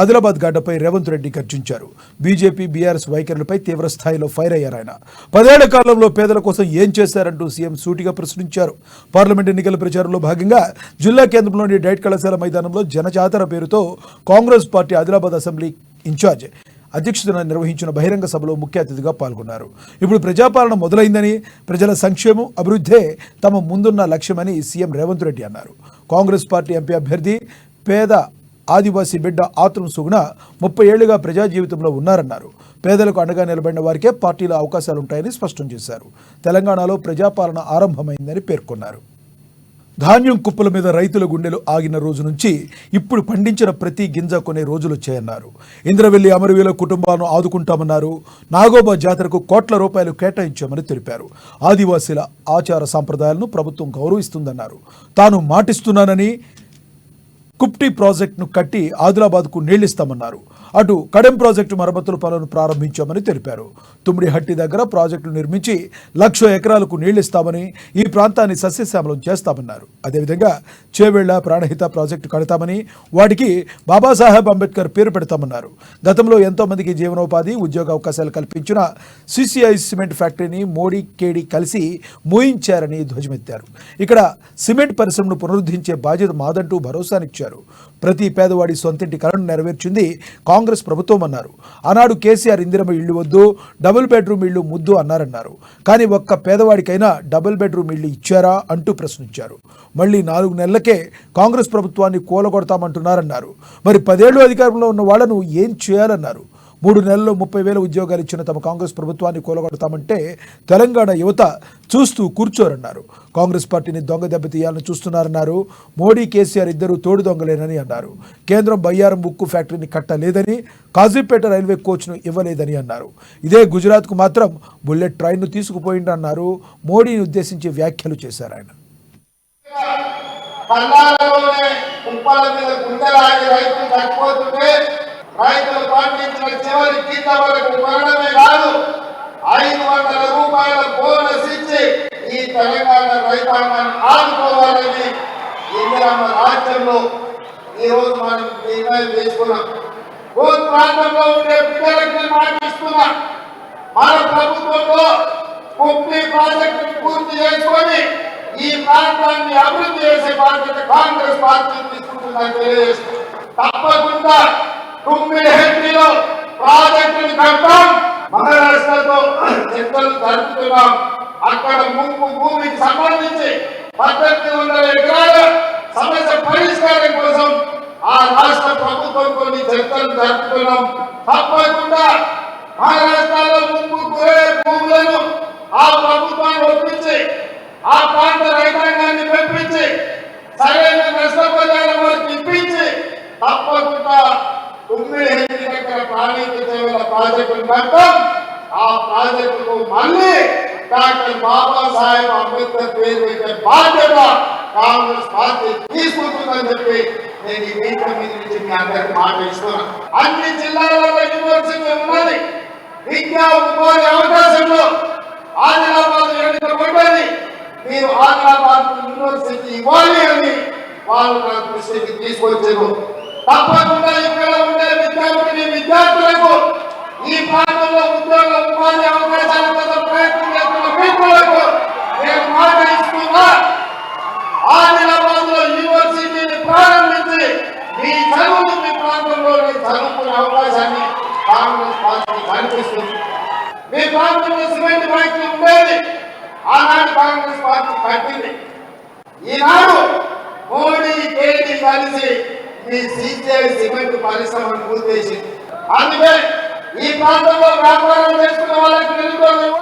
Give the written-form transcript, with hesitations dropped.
ఆదిలాబాద్ గడ్డపై Revanth Reddy గర్జించారు. BJP BRS వైఖరులపై తీవ్ర స్థాయిలో ఫైర్ అయ్యారు. ఆయన 10 ఏళ్ల కాలంలో పేదల కోసం ఏం చేశారంటూ సీఎం సూటిగా ప్రశ్నించారు. పార్లమెంట్ ఎన్నికల ప్రచారంలో భాగంగా జిల్లా కేంద్రంలోని డైట్ కళాశాల మైదానంలో జనజాతర పేరుతో Congress party Adilabad assembly incharge అధ్యక్షతన నిర్వహించిన బహిరంగ సభలో ముఖ్య అతిథిగా పాల్గొన్నారు. ఇప్పుడు ప్రజాపాలన మొదలైందని, ప్రజల సంక్షేమం అభివృద్ధే తమ ముందున్న లక్ష్యమని సీఎం రేవంత్ రెడ్డి అన్నారు. కాంగ్రెస్ పార్టీ ఎంపీ అభ్యర్థి పేద ఆదివాసీ బిడ్డ ఆత్రం సుగుణ 30 ఏళ్లుగా ప్రజా జీవితంలో ఉన్నారన్నారు. పేదలకు అండగా నిలబడిన వారికే పార్టీలో అవకాశాలుంటాయని స్పష్టం చేశారు. తెలంగాణలో ప్రజాపాలన ఆరంభమైందని పేర్కొన్నారు. ధాన్యం కుప్పల మీద రైతుల గుండెలు ఆగిన రోజు నుంచి ఇప్పుడు పండించిన ప్రతి గింజ కొనే రోజులు వచ్చాయన్నారు. ఇంద్రవెల్లి అమరవీల కుటుంబాలను ఆదుకుంటామన్నారు. నాగోబా జాతరకు కోట్ల రూపాయలు కేటాయించామని తెలిపారు. ఆదివాసీల ఆచార సంప్రదాయాలను ప్రభుత్వం గౌరవిస్తుందన్నారు. తాను మాటిస్తున్నానని కుప్టి ప్రాజెక్టును కట్టి ఆదిలాబాద్కు నీళ్లిస్తామన్నారు. అటు కడెం ప్రాజెక్టు మరమ్మతుల పనులను ప్రారంభించామని తెలిపారు. తుమ్మిడిహట్టి దగ్గర ప్రాజెక్టులు నిర్మించి 1,00,000 ఎకరాలకు నీళ్లిస్తామని, ఈ ప్రాంతాన్ని సస్యశ్యామలం చేస్తామన్నారు. అదేవిధంగా చేవేళ్ల ప్రాణహిత ప్రాజెక్టు కడతామని, వాటికి బాబాసాహెబ్ అంబేద్కర్ పేరు పెడతామన్నారు. గతంలో ఎంతో మందికి జీవనోపాధి, ఉద్యోగ అవకాశాలు కల్పించిన సిసిఐ సిమెంట్ ఫ్యాక్టరీని మోడీ కేడీ కలిసి మూయించారని ధ్వజమెత్తారు. ఇక్కడ సిమెంట్ పరిశ్రమను పునరుద్ధరించే బాధ్యత మాదంటూ భరోసానిచ్చారు. ప్రతి పేదవాడి సొంతింటి కలను నెరవేర్చింది కాంగ్రెస్ ప్రభుత్వం అన్నారు. ఆనాడు కేసీఆర్ ఇందిరమ్మ ఇళ్లు వద్దు, డబుల్ బెడ్రూమ్ ఇళ్లు ముద్దు అన్నారన్నారు. కానీ ఒక్క పేదవాడికైనా డబుల్ బెడ్రూమ్ ఇళ్లు ఇచ్చారా అంటూ ప్రశ్నించారు. మళ్ళీ 4 నెలలకే కాంగ్రెస్ ప్రభుత్వాన్ని కూలగొడతామంటున్నారన్నారు. మరి 10 ఏళ్లు అధికారంలో ఉన్న వాళ్లను ఏం చేయాలన్నారు. 3 నెలల్లో 30,000 ఉద్యోగాలు ఇచ్చిన తమ కాంగ్రెస్ ప్రభుత్వాన్ని కూలగొడతామంటే తెలంగాణ యువత చూస్తూ కూర్చోరన్నారు. కాంగ్రెస్ పార్టీని దొంగ దెబ్బతీయాలని చూస్తున్నారన్నారు. మోడీ, కేసీఆర్ ఇద్దరు తోడు దొంగలేనని అన్నారు. కేంద్రం బయ్యారం ఉక్కు ఫ్యాక్టరీని కట్టలేదని, కాజీపేట రైల్వే కోచ్ను ఇవ్వలేదని అన్నారు. ఇదే గుజరాత్కు మాత్రం బుల్లెట్ ట్రైన్ను తీసుకుపోయిందన్నారు. మోడీని ఉద్దేశించి వ్యాఖ్యలు చేశారు ఆయన. రైతులు పండించిన చివరి కింద వరకు కొనడమే కాదు, 500 రూపాయల బోనస్ ఇచ్చి ఈ తెలంగాణ రైతాంగాన్ని ఆదుకోవాలని ఇందిరమ్మ రాజ్యంలో ఈ రోజు మనం నిర్ణయం తీసుకున్నాం. కోర్టు ప్రాంతంలో ఉండే బిడ్డలకు మాటిస్తున్నా, మన ప్రభుత్వంలో కుప్పి ప్రాజెక్టును పూర్తి చేసుకొని ఈ ప్రాంతాన్ని అభివృద్ధి చేసే బాధ్యత కాంగ్రెస్ పార్టీ తీసుకుంటుందని తెలియజేస్తుంది. తప్పకుండా తుమ్మిడిహట్టిలో ప్రాజెక్టులు కట్టాం, మహారాష్ట్రతో చర్చలు జరుపుతున్నాం. అక్కడ ముంపు భూమికి సంబంధించి 1800 ఎకరాల సమస్య పరిష్కారం కోసం ఆ రాష్ట్ర ప్రభుత్వం కొన్ని చర్చలు జరుపుతున్నాం. తప్పకుండా మహారాష్ట్రలో ముంపు భూములను ఆ ప్రభుత్వాన్ని ఒప్పించి ఆ ప్రాంత రైతాంగాన్ని మెప్పించి సరైన నష్టపరిహారం వారికి ఇప్పించి తప్పకుండా తుమ్మిడిహట్టి దగ్గర ప్రాణిక ప్రాజెక్టులు కట్టడం, ఆ ప్రాజెక్టుకు మళ్ళీ డాక్టర్ బాబాసాహెబ్ అంబేద్కర్ పేరు పెట్టే బాధ్యత కాంగ్రెస్ పార్టీ తీసుకుంటుందని చెప్పి నేను ఈ వేదిక మీద నుంచి మీ అందరికి మాట ఇస్తున్నాను. అన్ని జిల్లాలలో యూనివర్సిటీ ఉన్నది. విద్యా ఉపాధి అవకాశంలో ఆదిలాబాద్ ఎన్నుకోబడ్డది. మీరు ఆదిలాబాద్ యూనివర్సిటీ ఇవ్వాలి అని వాళ్ళు నా దృష్టికి తీసుకొచ్చారు. తప్పకుండా ఇక్కడ ఉండే విద్యార్థులకు ఈ ప్రాంతంలో ఉద్యోగ ఉపాధి అవకాశాల కోసం ప్రయత్నం చేస్తున్న మిత్రులకు నేను మాట ఇస్తున్నా, ఆదిలాబాద్ లో యూనివర్సిటీని ప్రారంభించి మీ చదువులు మీ ప్రాంతంలో చదువుకునే అవకాశాన్ని కాంగ్రెస్ పార్టీ కల్పిస్తుంది. మీ ప్రాంతంలో సిమెంట్ ఫ్యాక్టరీ ఉండేది, ఆనాడు కాంగ్రెస్ పార్టీ కట్టింది. ఈనాడు మోడీ కేడీ కలిసి ఈ సిసిఐ సిమెంట్ పరిశ్రమను పూర్తి చేసింది. అందుకే ఈ ప్రాంతంలో వ్యాపారం చేసుకున్న వాళ్ళకి నిరుద్యోగం